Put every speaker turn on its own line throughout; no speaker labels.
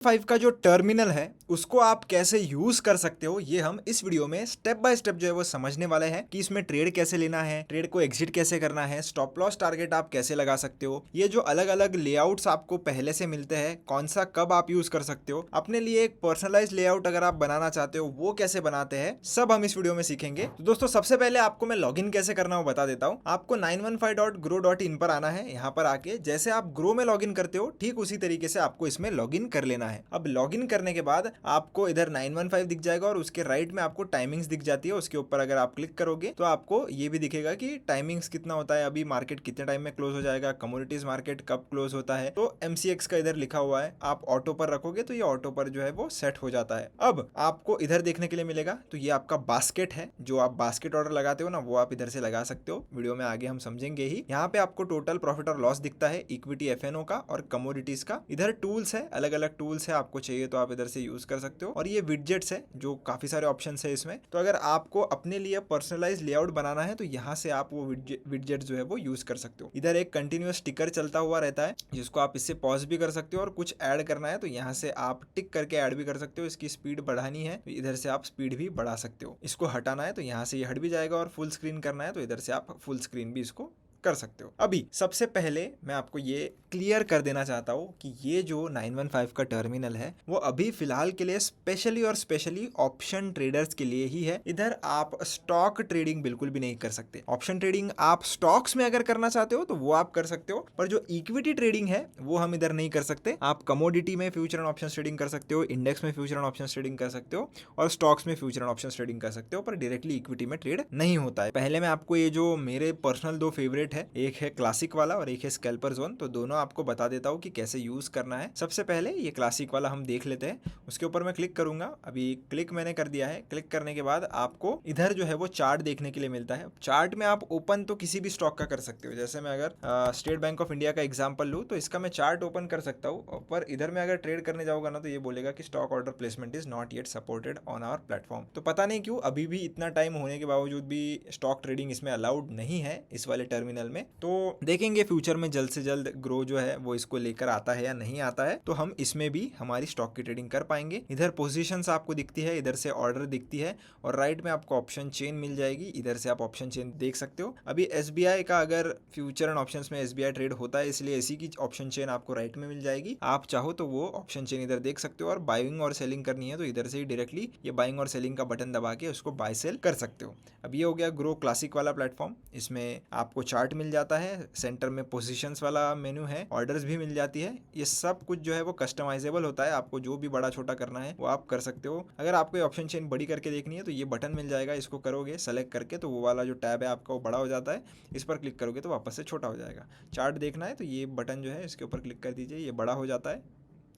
5 का जो टर्मिनल है उसको आप कैसे यूज कर सकते हो ये हम इस वीडियो में स्टेप बाय स्टेप जो है वो समझने वाले हैं कि इसमें ट्रेड कैसे लेना है, ट्रेड को एग्जिट कैसे करना है, स्टॉप लॉस टारगेट आप कैसे लगा सकते हो, ये जो अलग अलग लेआउट्स आपको पहले से मिलते हैं कौन सा कब आप यूज कर सकते हो, अपने लिए एक पर्सनलाइज लेआउट अगर आप बनाना चाहते हो वो कैसे बनाते हैं, सब हम इस वीडियो में सीखेंगे। तो दोस्तों सबसे पहले आपको मैं लॉगिन कैसे करना है वो बता देता हूँ। आपको 915.grow.in पर आना है। यहाँ पर आके जैसे आप ग्रो में लॉगिन करते हो ठीक उसी तरीके से आपको इसमें लॉगिन कर लेना है। अब लॉगिन करने के बाद आपको इधर 915 दिख जाएगा और उसके राइट में आपको टाइमिंग्स दिख जाती है। उसके ऊपर अगर आप क्लिक करोगे तो आपको ये भी दिखेगा कि टाइमिंग्स कितना होता है, अभी मार्केट कितने टाइम में क्लोज हो जाएगा, कमोडिटीज मार्केट कब क्लोज होता है। तो MCX का इधर लिखा हुआ है, आप ऑटो पर रखोगे तो ये ऑटो पर जो है वो सेट हो जाता है। अब आपको इधर देखने के लिए मिलेगा तो ये आपका बास्केट है, जो आप बास्केट ऑर्डर लगाते हो ना वो आप इधर से लगा सकते हो। वीडियो में आगे हम समझेंगे ही। यहाँ पे आपको टोटल प्रॉफिट और लॉस दिखता है, इक्विटी FNO का और कमोडिटीज का। इधर टूल्स है, अलग अलग टूल्स है, आपको चाहिए तो आप इधर से यूज कर सकते हो। और ये विडजेट्स है जो काफी सारे ऑप्शन है इसमें। तो अगर आपको अपने लिए पर्सनलाइज लेआउट बनाना है तो यहाँ से आप वो विडजेट जो है वो यूज कर सकते हो। इधर एक कंटिन्यूअस स्टिकर चलता हुआ रहता है जिसको आप इससे पॉज भी कर सकते हो, और कुछ ऐड करना है तो यहाँ से आप टिक करके ऐड भी कर सकते हो। इसकी स्पीड बढ़ानी है तो इधर से आप स्पीड भी बढ़ा सकते हो। इसको हटाना है तो यहाँ से ये हट भी जाएगा, और फुल स्क्रीन करना है तो इधर से आप फुल स्क्रीन भी इसको कर सकते हो। अभी सबसे पहले मैं आपको ये क्लियर कर देना चाहता हूँ कि ये जो 915 का टर्मिनल है वो अभी फिलहाल के लिए स्पेशली ऑप्शन ट्रेडर्स के लिए ही है। इधर आप स्टॉक ट्रेडिंग बिल्कुल भी नहीं कर सकते। ऑप्शन ट्रेडिंग आप स्टॉक्स में अगर करना चाहते हो तो वो आप कर सकते हो, पर जो इक्विटी ट्रेडिंग है वो हम इधर नहीं कर सकते। आप कमोडिटी में फ्यूचर एंड ऑप्शन ट्रेडिंग कर सकते हो, इंडेक्स में फ्यूचर एंड ऑप्शन ट्रेडिंग कर सकते हो, और स्टॉक्स में फ्यूचर एंड ऑप्शन ट्रेडिंग कर सकते हो, पर डायरेक्टली इक्विटी में ट्रेड नहीं होता है। पहले मैं आपको ये जो मेरे पर्सनल दो फेवरेट है, एक है क्लासिक वाला और एक है स्कैल्पर जोन, तो दोनों आपको बता देता हूँ कि कैसे यूज करना है। सबसे पहले ये क्लासिक वाला हम देख लेते हैं। उसके ऊपर मैं क्लिक करूंगा। अभी क्लिक मैंने कर दिया है। क्लिक करने के बाद आपको इधर जो है वो चार्ट देखने के लिए मिलता है। चार्ट में आप ओपन तो किसी भी स्टॉक का कर सकते हो। जैसे मैं अगर स्टेट बैंक ऑफ इंडिया का एग्जाम्पल लूँ तो इसका मैं चार्ट ओपन कर सकता हूँ, पर इधर में अगर ट्रेड करने जाऊंगा ना तो ये बोलेगा कि stock order placement is not yet supported on our platform. तो पता नहीं क्यों अभी भी इतना टाइम होने के बावजूद भी स्टॉक ट्रेडिंग इसमें अलाउड नहीं है इस वाले टर्मिनल में। तो देखेंगे फ्यूचर में जल्द से जल्द ग्रो जो है वो इसको लेकर आता है या नहीं आता है, तो हम इसमें भी हमारी स्टॉक की ट्रेडिंग कर पाएंगे। इधर पोजीशंस आपको दिखती है, इधर से ऑर्डर दिखती है, और राइट में आपको ऑप्शन चेन मिल जाएगी। इधर से आप ऑप्शन चेन देख सकते हो। अभी SBI का अगर फ्यूचर एंड ऑप्शंस में SBI ट्रेड होता है, इसलिए इसी की ऑप्शन चेन आपको राइट में मिल जाएगी। आप चाहो तो वो ऑप्शन चेन इधर देख सकते हो, और बाइंग और सेलिंग करनी है तो इधर से ही डायरेक्टली ये बाइंग और सेलिंग का बटन दबा के उसको बाय सेल कर सकते हो। अब ये हो गया ग्रो क्लासिक वाला प्लेटफॉर्म। इसमें आपको चार्ट मिल जाता है, सेंटर में पोजीशंस वाला मेनू है, ऑर्डर्स भी मिल जाती है। ये सब कुछ जो है वो कस्टमाइजेबल होता है, आपको जो भी बड़ा छोटा करना है वो आप कर सकते हो। अगर आपको ऑप्शन चेन बड़ी करके देखनी है तो ये बटन मिल जाएगा, इसको करोगे सेलेक्ट करके तो वो वाला जो टैब है आपका वो बड़ा हो जाता है। इस पर क्लिक करोगे तो वापस से छोटा हो जाएगा। चार्ट देखना है तो ये बटन जो है इसके ऊपर क्लिक कर दीजिए, ये बड़ा हो जाता है,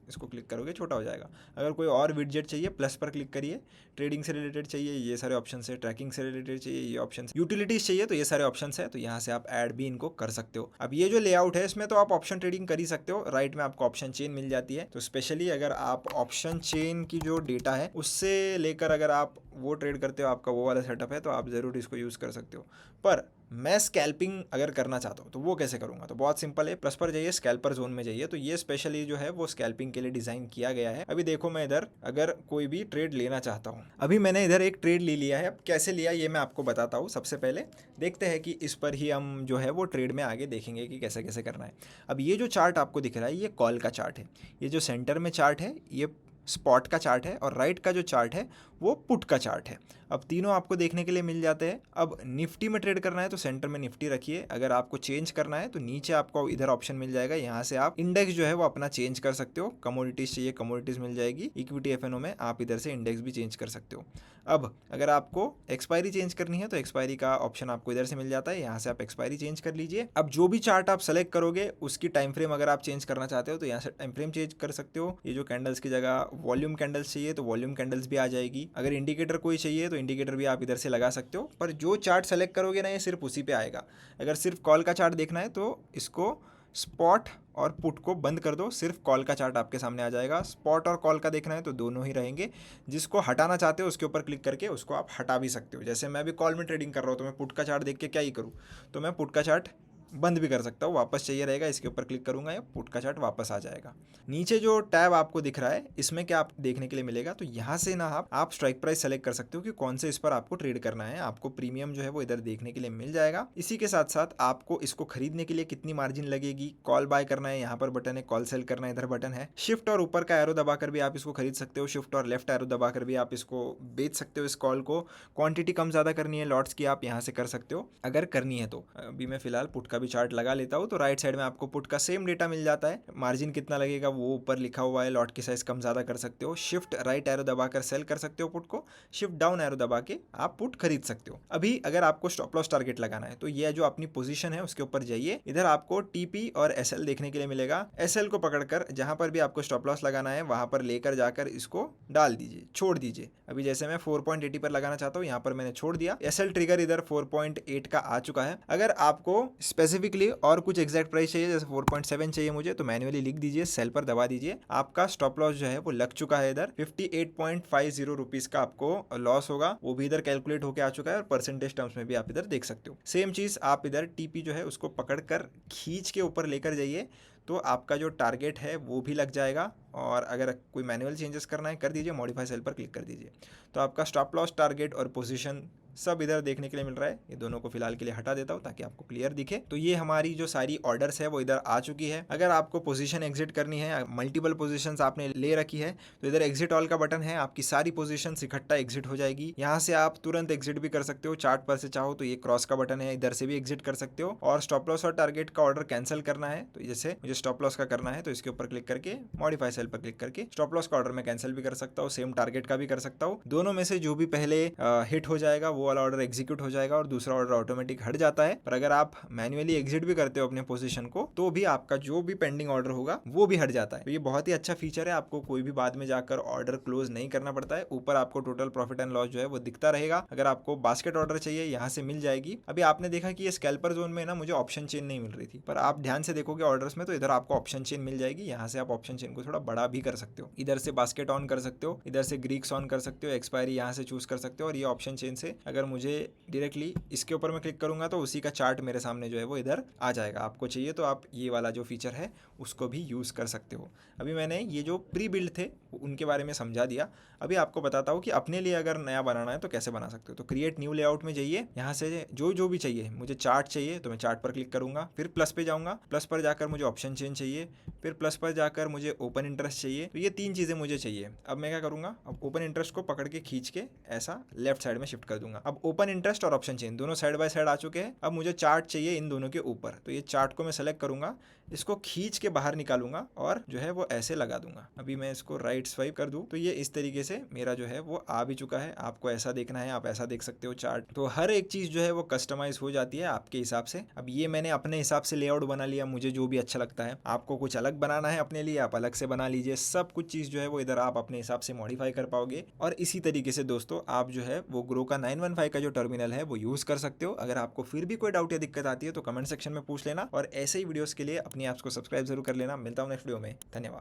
इसको क्लिक करोगे छोटा हो जाएगा। अगर कोई और विडजेट चाहिए प्लस पर क्लिक करिए। ट्रेडिंग से रिलेटेड चाहिए ये सारे ऑप्शन है, ट्रैकिंग से रिलेटेड चाहिए ये ऑप्शन, यूटिलिटीज चाहिए तो ये सारे ऑप्शन है, तो यहाँ से आप ऐड भी इनको कर सकते हो। अब ये जो लेआउट है इसमें तो आप ऑप्शन ट्रेडिंग कर ही सकते हो। राइट में आपको ऑप्शन चेन मिल जाती है, तो स्पेशली अगर आप ऑप्शन चेन की जो डेटा है उससे लेकर अगर आप वो ट्रेड करते हो, आपका वो वाला सेटअप है, तो आप ज़रूर इसको यूज़ कर सकते हो। पर मैं स्कैल्पिंग अगर करना चाहता हूँ तो वो कैसे करूँगा, तो बहुत सिंपल है। प्लस पर जाइए, स्कैल्पर जोन में जाइए, तो ये स्पेशली जो है वो स्कैल्पिंग के लिए डिज़ाइन किया गया है। अभी देखो मैं इधर अगर कोई भी ट्रेड लेना चाहता हूँ, अभी मैंने इधर एक ट्रेड ले लिया है। अब कैसे लिया ये मैं आपको बताता हूँ। सबसे पहले देखते हैं कि इस पर ही हम जो है वो ट्रेड में आगे देखेंगे कि कैसे कैसे करना है। अब ये जो चार्ट आपको दिख रहा है ये कॉल का चार्ट है। ये जो सेंटर में चार्ट है ये स्पॉट का चार्ट है, और राइट का जो चार्ट है वो पुट का चार्ट है। अब तीनों आपको देखने के लिए मिल जाते हैं। अब निफ्टी में ट्रेड करना है तो सेंटर में निफ्टी रखिए। अगर आपको चेंज करना है तो नीचे आपको इधर ऑप्शन मिल जाएगा, यहाँ से आप इंडेक्स जो है वो अपना चेंज कर सकते हो। कमोडिटीज चाहिए कमोडिटीज मिल जाएगी, इक्विटी FNO में आप इधर से इंडेक्स भी चेंज कर सकते हो। अब अगर आपको एक्सपायरी चेंज करनी है तो एक्सपायरी का ऑप्शन आपको इधर से मिल जाता है, यहाँ से आप एक्सपायरी चेंज कर लीजिए। अब जो भी चार्ट आप सेलेक्ट करोगे उसकी टाइम फ्रेम अगर आप चेंज करना चाहते हो तो यहाँ से टाइम फ्रेम चेंज कर सकते हो। ये जो कैंडल्स की जगह वॉल्यूम कैंडल्स चाहिए तो वॉल्यूम कैंडल्स भी आ जाएगी। अगर इंडिकेटर कोई चाहिए तो इंडिकेटर भी आप इधर से लगा सकते हो, पर जो चार्ट सेलेक्ट करोगे ना ये सिर्फ उसी पे आएगा। अगर सिर्फ कॉल का चार्ट देखना है तो इसको स्पॉट और पुट को बंद कर दो, सिर्फ कॉल का चार्ट आपके सामने आ जाएगा। स्पॉट और कॉल का देखना है तो दोनों ही रहेंगे। जिसको हटाना चाहते हो उसके ऊपर क्लिक करके उसको आप हटा भी सकते हो। जैसे मैं भी कॉल में ट्रेडिंग कर रहा हूँ तो मैं पुट का चार्ट देख के क्या ही करूँ, तो मैं पुट का चार्ट बंद भी कर सकता हूँ, वापस चाहिए रहेगा इसके ऊपर क्लिक करूंगा या पुट का चार्ट वापस आ जाएगा। नीचे जो टैब आपको दिख रहा है इसमें क्या आप देखने के लिए मिलेगा, तो यहाँ से ना आप स्ट्राइक प्राइस सेलेक्ट कर सकते हो कि कौन से इस पर आपको ट्रेड करना है। आपको प्रीमियम जो है वो इधर देखने के लिए मिल जाएगा। इसी के साथ साथ आपको इसको खरीदने के लिए कितनी मार्जिन लगेगी, कॉल बाय करना है यहाँ पर बटन है, कॉल सेल करना है इधर बटन है, शिफ्ट और ऊपर का एरो दबाकर भी आप इसको खरीद सकते हो, शिफ्ट और लेफ्ट एरो दबाकर भी आप इसको बेच सकते हो इस कॉल को। क्वांटिटी कम ज़्यादा करनी है लॉट्स की आप यहाँ से कर सकते हो अगर करनी है तो। अभी मैं फिलहाल पुट का भी चार्ट लगा लेता हूँ, तो राइट साइड में आपको पुट का सेम डेटा मिल जाता है, मार्जिन कितना लगेगा वो ऊपर लिखा हुआ है, लॉट की साइज कम ज़्यादा कर सकते हो, शिफ्ट राइट एरो दबाकर सेल कर सकते हो पुट को, शिफ्ट डाउन एरो दबा के आप पुट खरीद सकते हो। अभी अगर आपको स्टॉप लॉस टारगेट लगाना है तो ये जो अपनी पोजीशन है उसके ऊपर जाइए, इधर आपको टीपी और एसएल देखने के लिए मिलेगा। एसएल को पकड़कर जहां पर भी आपको स्टॉप लॉस लगाना है वहां पर लेकर जाकर इसको डाल दीजिए, छोड़ दीजिए। अभी जैसे मैं 4.80 पर लगाना चाहता हूँ, यहाँ पर मैंने छोड़ दिया। एसएल ट्रिगर इधर 4.8 का आ चुका है। अगर आपको स्पेसिफिकली और कुछ एग्जैक्ट प्राइस चाहिए, जैसे 4.7 चाहिए मुझे, तो मैन्युअली लिख दीजिए, सेल पर दबा दीजिए। आपका स्टॉप लॉस जो है वो लग चुका है इधर 58.50 रुपीज का आपको लॉस होगा, वो भी इधर कैलकुलेट होकर आ चुका है और परसेंटेज टर्म्स में भी आप इधर देख सकते हो। सेम चीज आप इधर टीपी जो है उसको पकड़कर खींच के ऊपर लेकर जाइए, तो आपका जो टारगेट है वो भी लग जाएगा। और अगर कोई मैनुअल चेंजेस करना है कर दीजिए, मॉडिफाई सेल पर क्लिक कर दीजिए, तो आपका स्टॉप लॉस टारगेट और पोजीशन सब इधर देखने के लिए मिल रहा है। ये दोनों को फिलहाल के लिए हटा देता हूँ ताकि आपको क्लियर दिखे। तो ये हमारी जो सारी ऑर्डर्स है वो इधर आ चुकी है। अगर आपको पोजीशन एग्जिट करनी है, मल्टीपल पोजीशंस आपने ले रखी है, तो इधर एग्जिट ऑल का बटन है, आपकी सारी पोजीशंस इकट्ठा एग्जिट हो जाएगी। यहाँ से आप तुरंत एग्जिट भी कर सकते हो, चार्ट पर से चाहो तो ये क्रॉस का बटन है, इधर से भी एग्जिट कर सकते हो। और स्टॉप लॉस और टारगेट का ऑर्डर कैंसिल करना है, तो जैसे मुझे स्टॉप लॉस का करना है तो इसके ऊपर क्लिक करके मॉडिफाई सेल पर क्लिक करके स्टॉप लॉस का ऑर्डर मैं कैंसिल भी कर सकता हूँ, सेम टारगेट का भी कर सकता हूँ। दोनों में से जो भी पहले हिट हो जाएगा वो वाला ऑर्डर एग्जीक्यूट हो जाएगा और दूसरा ऑर्डर ऑटोमेटिक हट जाता है। पर अगर आप मैन्युअली एग्जिट भी करते हो अपने पोजीशन को, तो भी आपका जो भी पेंडिंग ऑर्डर होगा वो भी हट जाता है। तो ये बहुत ही अच्छा फीचर है, आपको कोई भी बाद में जाकर ऑर्डर क्लोज नहीं करना पड़ता है। ऊपर आपको टोटल प्रॉफिट एंड लॉस जो है वो दिखता रहेगा। अगर आपको बास्केट ऑर्डर चाहिए यहाँ से मिल जाएगी। अभी आपने देखा कि ये स्कैल्पर जोन में ना मुझे ऑप्शन चेन नहीं मिल रही थी, पर आप ध्यान से देखोगे ऑर्डर्स में तो इधर आपको ऑप्शन चेन मिल जाएगी। यहाँ से आप ऑप्शन चेन को थोड़ा बड़ा भी कर सकते हो, इधर से बास्केट ऑन कर सकते हो, इधर से ग्रीक्स ऑन कर सकते हो, एक्सपायरी यहाँ से चूज कर सकते हो। और ये ऑप्शन चेन से अगर मुझे डायरेक्टली इसके ऊपर मैं क्लिक करूंगा तो उसी का चार्ट मेरे सामने जो है वो इधर आ जाएगा। आपको चाहिए तो आप ये वाला जो फीचर है उसको भी यूज़ कर सकते हो। अभी मैंने ये जो प्री बिल्ड थे उनके बारे में समझा दिया। अभी आपको बताता हूँ कि अपने लिए अगर नया बनाना है तो कैसे बना सकते हो। तो क्रिएट न्यू लेआउट में जाइए, यहाँ से जो भी चाहिए, मुझे चार्ट चाहिए तो मैं चार्ट पर क्लिक करूँगा, फिर प्लस पे जाऊँगा, प्लस पर जाकर मुझे ऑप्शन चेन चाहिए, फिर प्लस पर जाकर मुझे ओपन इंटरेस्ट चाहिए। तो ये 3 चीज़ें मुझे चाहिए। अब मैं क्या करूँगा, अब ओपन इंटरेस्ट को पकड़ के खींच के ऐसा लेफ्ट साइड में शिफ्ट कर दूंगा। अब ओपन इंटरेस्ट और ऑप्शन चेन दोनों साइड बाय साइड आ चुके हैं। अब मुझे चार्ट चाहिए इन दोनों के ऊपर, तो ये चार्ट को मैं सेलेक्ट करूंगा, इसको खींच के बाहर निकालूंगा और जो है वो ऐसे लगा दूंगा। अभी मैं इसको राइट स्वाइप कर दूं तो ये इस तरीके से मेरा जो है वो आ भी चुका है। आपको ऐसा देखना है आप ऐसा देख सकते हो चार्ट। तो हर एक चीज़ जो है वो कस्टमाइज हो जाती है आपके हिसाब से। अब ये मैंने अपने हिसाब से लेआउट बना लिया, मुझे जो भी अच्छा लगता है। आपको कुछ अलग बनाना है अपने लिए, आप अलग से बना लीजिए। सब कुछ चीज़ जो है वो इधर आप अपने हिसाब से मॉडिफाई कर पाओगे। और इसी तरीके से दोस्तों आप जो है वो ग्रो का 915 का जो टर्मिनल है वो यूज़ कर सकते हो। अगर आपको फिर भी कोई डाउट या दिक्कत आती है तो कमेंट सेक्शन में पूछ लेना, और ऐसे ही वीडियोस के लिए अपनी ऐप्स को सब्सक्राइब जरूर कर लेना। मिलता हूँ नेक्स्ट वीडियो में, धन्यवाद।